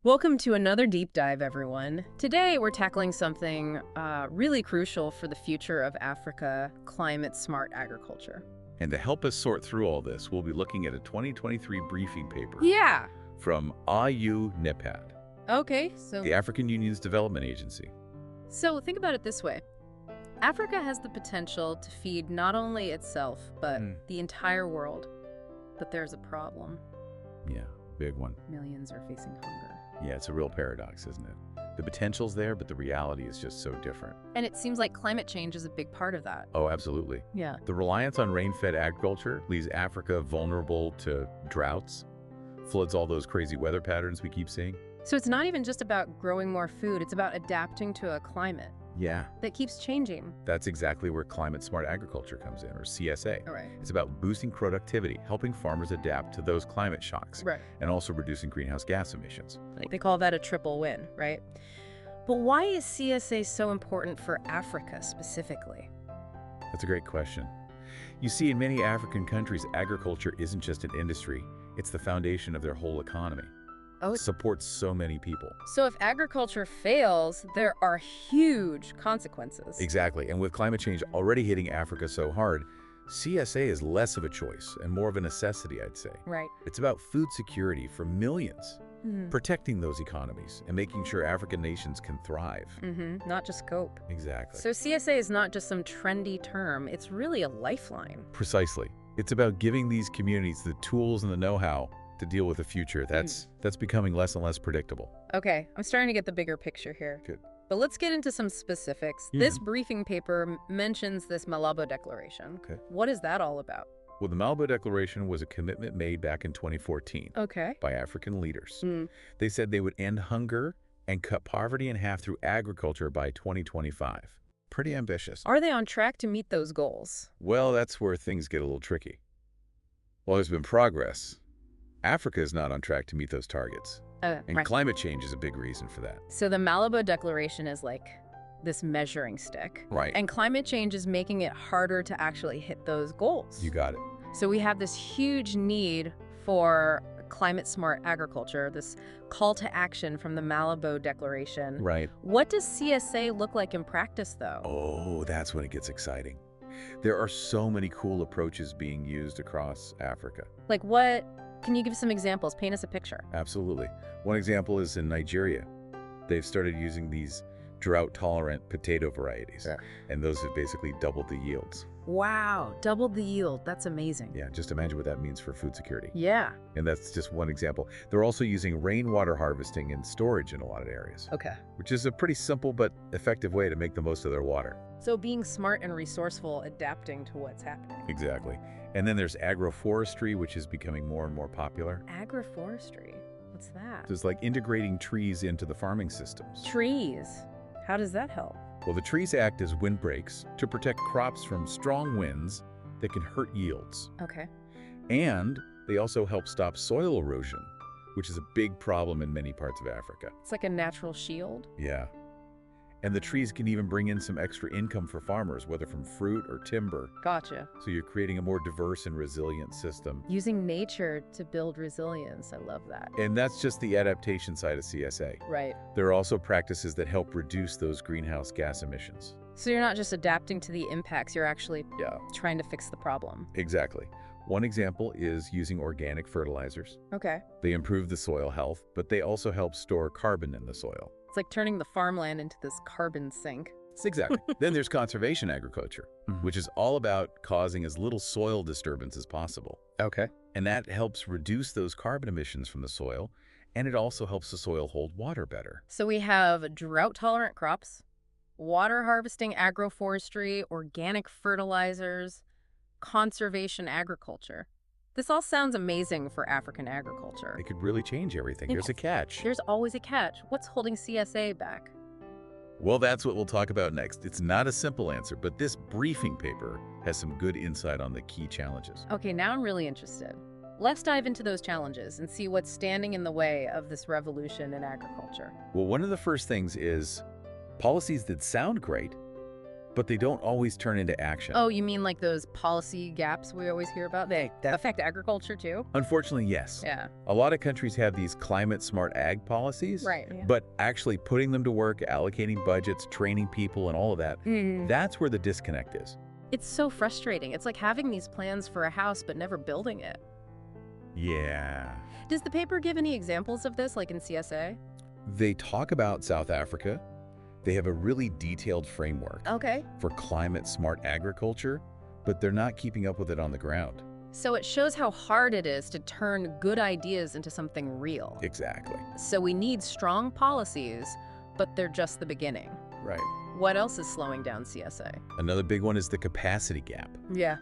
Welcome to another deep dive, everyone. Today, we're tackling something really crucial for the future of Africa, climate-smart agriculture. And to help us sort through all this, we'll be looking at a 2023 briefing paper Yeah. from AUDA-NEPAD, Okay, the African Union's Development Agency. so think about it this way. Africa has the potential to feed not only itself, but the entire world. But there's a problem. Yeah, big one. Millions are facing hunger. Yeah, it's a real paradox, isn't it? The potential's there, but the reality is just so different. And it seems like climate change is a big part of that. Oh, absolutely. Yeah. The reliance on rain-fed agriculture leaves Africa vulnerable to droughts, floods, all those crazy weather patterns we keep seeing. So it's not even just about growing more food, it's about adapting to a climate Yeah, that keeps changing. that's exactly where climate-smart agriculture comes in, or CSA. All right. It's about boosting productivity, helping farmers adapt to those climate shocks, Right. and also reducing greenhouse gas emissions. They call that a triple win, right? But why is CSA so important for Africa specifically? That's a great question. You see, in many African countries, agriculture isn't just an industry, it's the foundation of their whole economy. Oh, It supports so many people. so if agriculture fails, there are huge consequences. Exactly, and with climate change already hitting Africa so hard, CSA is less of a choice and more of a necessity, I'd say. Right. It's about food security for millions, Mm-hmm. protecting those economies and making sure African nations can thrive. Not just cope. Exactly. So CSA is not just some trendy term, it's really a lifeline. Precisely. It's about giving these communities the tools and the know-how to deal with a future that's becoming less and less predictable. Okay, I'm starting to get the bigger picture here. Good. But let's get into some specifics. Yeah. This briefing paper mentions this Malabo Declaration. Okay. What is that all about? Well, the Malabo Declaration was a commitment made back in 2014 Okay. by African leaders. Mm. They said they would end hunger and cut poverty in half through agriculture by 2025. Pretty ambitious. Are they on track to meet those goals? Well, that's where things get a little tricky. While there's been progress, Africa is not on track to meet those targets. And Right. climate change is a big reason for that. So the Malabo Declaration is like this measuring stick. Right. And climate change is making it harder to actually hit those goals. You got it. So we have this huge need for climate-smart agriculture, this call to action from the Malabo Declaration. Right. What does CSA look like in practice, though? Oh, that's when it gets exciting. There are so many cool approaches being used across Africa. Like what? Can you give some examples? Paint us a picture. Absolutely. One example is in Nigeria. They've started using these drought-tolerant potato varieties, and those have basically doubled the yields. Wow, doubled the yield. That's amazing. Yeah, just imagine what that means for food security. Yeah. And that's just one example. They're also using rainwater harvesting and storage in a lot of areas, Okay. which is a pretty simple but effective way to make the most of their water. So being smart and resourceful, adapting to what's happening. Exactly. And then there's agroforestry, which is becoming more and more popular. Agroforestry. What's that? So it's like integrating trees into the farming systems. Trees. How does that help? Well, the trees act as windbreaks to protect crops from strong winds that can hurt yields. Okay. And they also help stop soil erosion, which is a big problem in many parts of Africa. It's like a natural shield. Yeah. And the trees can even bring in some extra income for farmers, whether from fruit or timber. Gotcha. So you're creating a more diverse and resilient system. Using nature to build resilience. I love that. And that's just the adaptation side of CSA. Right. There are also practices that help reduce those greenhouse gas emissions. So you're not just adapting to the impacts, you're actually Yeah, trying to fix the problem. exactly. One example is using organic fertilizers. Okay. They improve the soil health, but they also help store carbon in the soil. It's like turning the farmland into this carbon sink. Exactly. Then there's conservation agriculture, which is all about causing as little soil disturbance as possible. Okay. And that helps reduce those carbon emissions from the soil, and it also helps the soil hold water better. So we have drought-tolerant crops, water harvesting agroforestry, organic fertilizers, conservation agriculture. This all sounds amazing for African agriculture. It could really change everything. There's a Yes. catch. There's always a catch. What's holding CSA back? Well, that's what we'll talk about next. It's not a simple answer, but this briefing paper has some good insight on the key challenges. Okay, now I'm really interested. Let's dive into those challenges and see what's standing in the way of this revolution in agriculture. Well, one of the first things is policies that sound great, but they don't always turn into action. Oh, you mean like those policy gaps we always hear about? They affect agriculture too? Unfortunately, yes. Yeah. A lot of countries have these climate-smart ag policies, Right. Yeah. but actually putting them to work, allocating budgets, training people, and all of that, that's where the disconnect is. It's so frustrating. It's like having these plans for a house but never building it. Yeah. Does the paper give any examples of this, like in CSA? They talk about South Africa. They have a really detailed framework Okay. for climate-smart agriculture, but they're not keeping up with it on the ground. So it shows how hard it is to turn good ideas into something real. Exactly. So we need strong policies, but they're just the beginning. Right. What else is slowing down CSA? Another big one is the capacity gap. Yeah.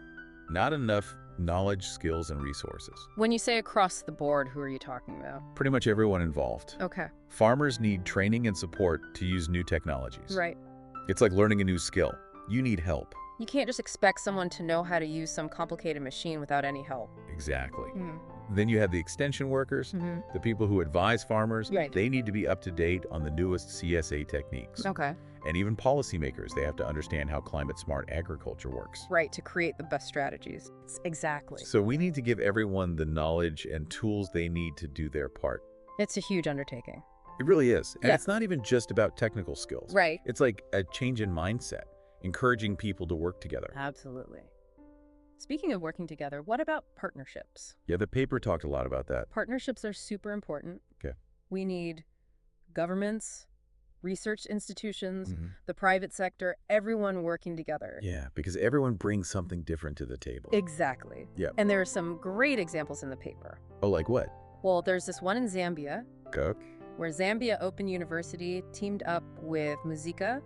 Not enough knowledge, skills, and resources. When you say across the board, who are you talking about? Pretty much everyone involved. Okay. Farmers need training and support to use new technologies. Right. It's like learning a new skill. You need help. You can't just expect someone to know how to use some complicated machine without any help. Exactly. Then you have the extension workers, the people who advise farmers. Right. They need to be up to date on the newest CSA techniques. Okay. And even policymakers, they have to understand how climate-smart agriculture works. Right, to create the best strategies. Exactly. So we need to give everyone the knowledge and tools they need to do their part. It's a huge undertaking. It really is. And Yeah. it's not even just about technical skills. Right. It's like a change in mindset, encouraging people to work together. Absolutely. Speaking of working together, what about partnerships? Yeah, the paper talked a lot about that. Partnerships are super important. Okay. We need governments, research institutions, the private sector, everyone working together. Yeah, because everyone brings something different to the table. Exactly. Yeah. And there are some great examples in the paper. Oh, like what? Well, there's this one in Zambia, Go. where Zambia Open University teamed up with Musica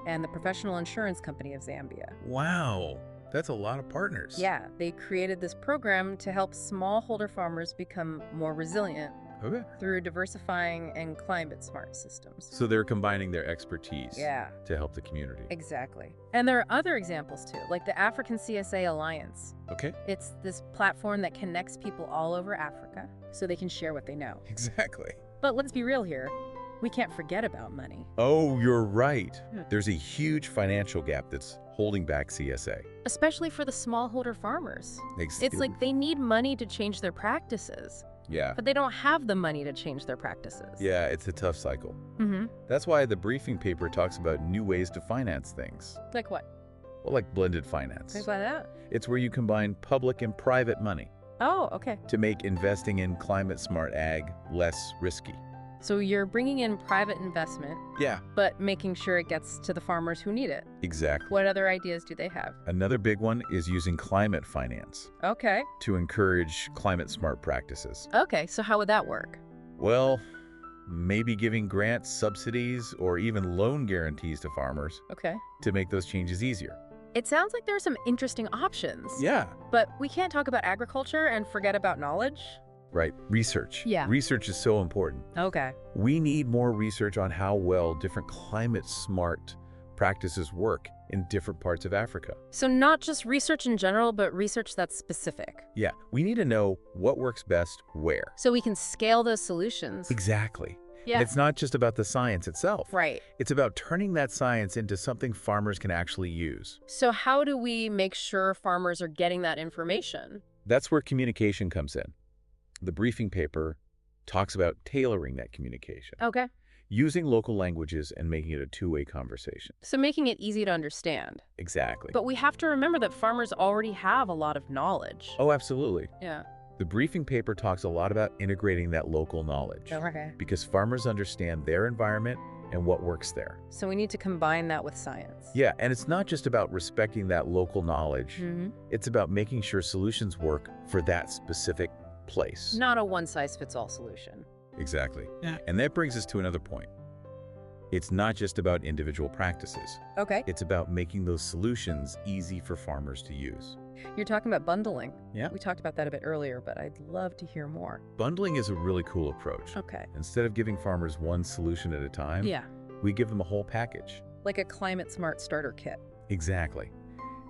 and the Professional Insurance Company of Zambia. Wow, that's a lot of partners. Yeah, they created this program to help smallholder farmers become more resilient Okay. through diversifying and climate-smart systems. So they're combining their expertise Yeah, to help the community. exactly. And there are other examples too, like the African CSA Alliance. Okay. It's this platform that connects people all over Africa so they can share what they know. Exactly. But let's be real here. We can't forget about money. Oh, you're right. Yeah. There's a huge financial gap that's holding back CSA. Especially for the smallholder farmers. It's like they need money to change their practices, Yeah. but they don't have the money to change their practices. Yeah, it's a tough cycle. Mm-hmm. That's why the briefing paper talks about new ways to finance things. Like what? Well, like blended finance. Like that? It's where you combine public and private money Oh, okay. to make investing in climate-smart ag less risky. So you're bringing in private investment, Yeah, but making sure it gets to the farmers who need it. exactly. What other ideas do they have? Another big one is using climate finance Okay. to encourage climate-smart practices. Okay, so how would that work? Well, maybe giving grants, subsidies, or even loan guarantees to farmers Okay. to make those changes easier. It sounds like there are some interesting options. Yeah. But we can't talk about agriculture and forget about knowledge. Right. Research. Yeah. Research is so important. Okay. We need more research on how well different climate-smart practices work in different parts of Africa. So not just research in general, but research that's specific. Yeah, we need to know what works best where. So we can scale those solutions. Exactly. Yeah. And it's not just about the science itself. Right. It's about turning that science into something farmers can actually use. So how do we make sure farmers are getting that information? That's where communication comes in. The briefing paper talks about tailoring that communication, Okay. using local languages and making it a two-way conversation. So making it easy to understand. Exactly. But we have to remember that farmers already have a lot of knowledge. Oh, absolutely. Yeah. The briefing paper talks a lot about integrating that local knowledge Okay. because farmers understand their environment and what works there. So we need to combine that with science. Yeah, and it's not just about respecting that local knowledge. Mm-hmm. It's about making sure solutions work for that specific place. Not a one-size-fits-all solution. Exactly. Yeah. And that brings us to another point. It's not just about individual practices. Okay. It's about making those solutions easy for farmers to use. You're talking about bundling. Yeah. We talked about that a bit earlier, but I'd love to hear more. Bundling is a really cool approach. Okay. Instead of giving farmers one solution at a time, Yeah. we give them a whole package. Like a climate-smart starter kit. Exactly.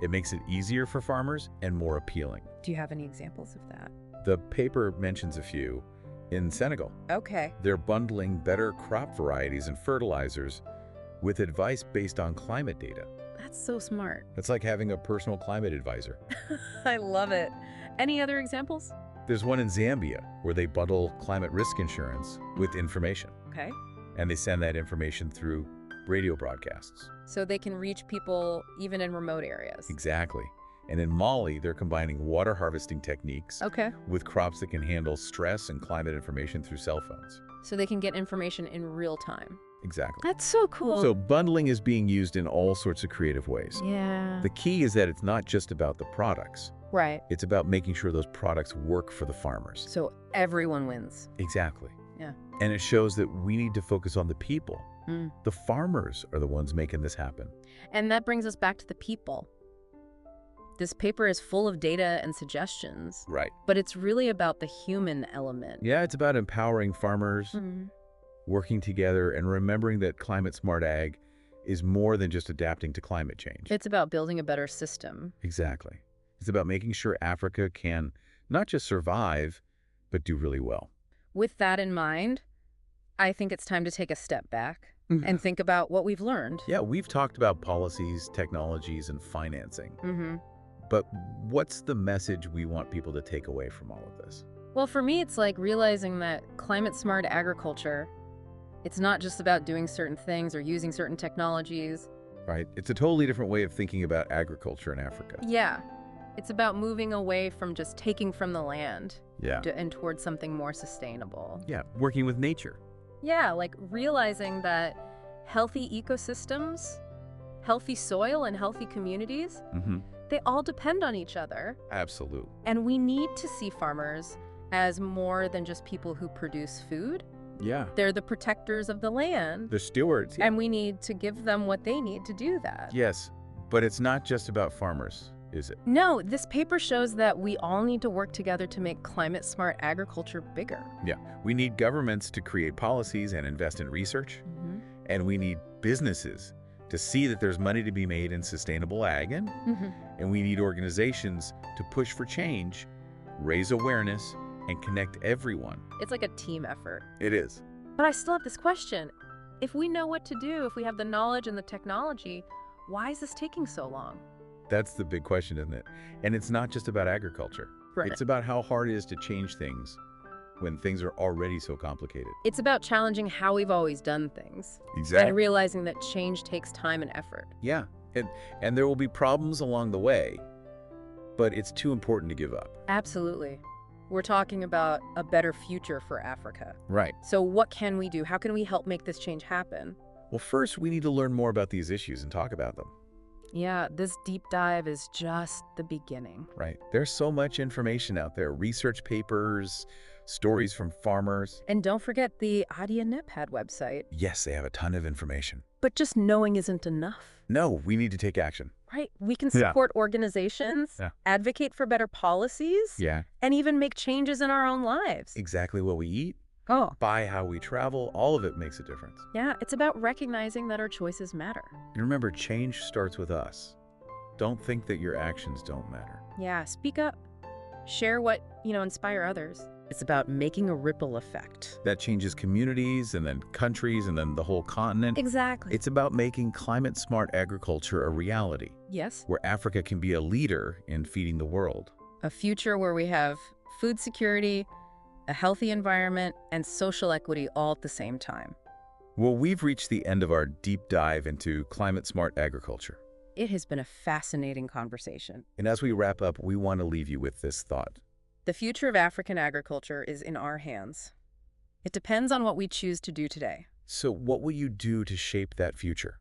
It makes it easier for farmers and more appealing. Do you have any examples of that? The paper mentions a few. In Senegal, Okay. they're bundling better crop varieties and fertilizers with advice based on climate data. That's so smart. It's like having a personal climate advisor. I love it. Any other examples? There's one in Zambia where they bundle climate risk insurance with information, Okay. and they send that information through radio broadcasts. So they can reach people even in remote areas. Exactly. And in Mali, they're combining water harvesting techniques Okay. with crops that can handle stress and climate information through cell phones. So they can get information in real time. Exactly. That's so cool. So bundling is being used in all sorts of creative ways. Yeah. The key is that it's not just about the products. Right. It's about making sure those products work for the farmers. So everyone wins. Exactly. Yeah. And it shows that we need to focus on the people. Mm. The farmers are the ones making this happen. And that brings us back to the people. This paper is full of data and suggestions, Right. but it's really about the human element. Yeah, it's about empowering farmers, Mhm. working together, and remembering that climate-smart ag is more than just adapting to climate change. It's about building a better system. Exactly. It's about making sure Africa can not just survive, but do really well. With that in mind, I think it's time to take a step back and think about what we've learned. Yeah, we've talked about policies, technologies, and financing. Mm-hmm. But what's the message we want people to take away from all of this? Well, for me, it's like realizing that climate-smart agriculture, it's not just about doing certain things or using certain technologies. Right? It's a totally different way of thinking about agriculture in Africa. Yeah. It's about moving away from just taking from the land Yeah. and towards something more sustainable. Yeah, working with nature. Yeah, like realizing that healthy ecosystems, healthy soil, and healthy communities, Mm-hmm. they all depend on each other. Absolutely. And we need to see farmers as more than just people who produce food. Yeah. They're the protectors of the land. The stewards. Yeah. And we need to give them what they need to do that. Yes, but it's not just about farmers, is it? No, this paper shows that we all need to work together to make climate-smart agriculture bigger. Yeah. We need governments to create policies and invest in research, and we need businesses to see that there's money to be made in sustainable ag, and we need organizations to push for change, raise awareness, and connect everyone. It's like a team effort. It is. But I still have this question. If we know what to do, if we have the knowledge and the technology, why is this taking so long? That's the big question, isn't it? And it's not just about agriculture. Right. It's about how hard it is to change things when things are already so complicated. It's about challenging how we've always done things Exactly. and realizing that change takes time and effort. Yeah. And there will be problems along the way, but it's too important to give up. Absolutely. We're talking about a better future for Africa. Right. So what can we do? How can we help make this change happen? Well, first, we need to learn more about these issues and talk about them. Yeah, this deep dive is just the beginning. Right. There's so much information out there, research papers, stories from farmers. And don't forget the AUDA-NEPAD website. Yes, they have a ton of information. But just knowing isn't enough. No, we need to take action. Right? We can Yeah. support organizations, Yeah. advocate for better policies, Yeah. and even make changes in our own lives. Exactly what we eat, Oh, by how we travel, all of it makes a difference. yeah, it's about recognizing that our choices matter. And remember, change starts with us. Don't think that your actions don't matter. Yeah, speak up. Share what, inspire others. It's about making a ripple effect. That changes communities and then countries and then the whole continent. Exactly. It's about making climate-smart agriculture a reality, Yes. where Africa can be a leader in feeding the world. A future where we have food security, a healthy environment, and social equity all at the same time. Well, we've reached the end of our deep dive into climate-smart agriculture. It has been a fascinating conversation. And as we wrap up, we want to leave you with this thought. The future of African agriculture is in our hands. It depends on what we choose to do today. So what will you do to shape that future?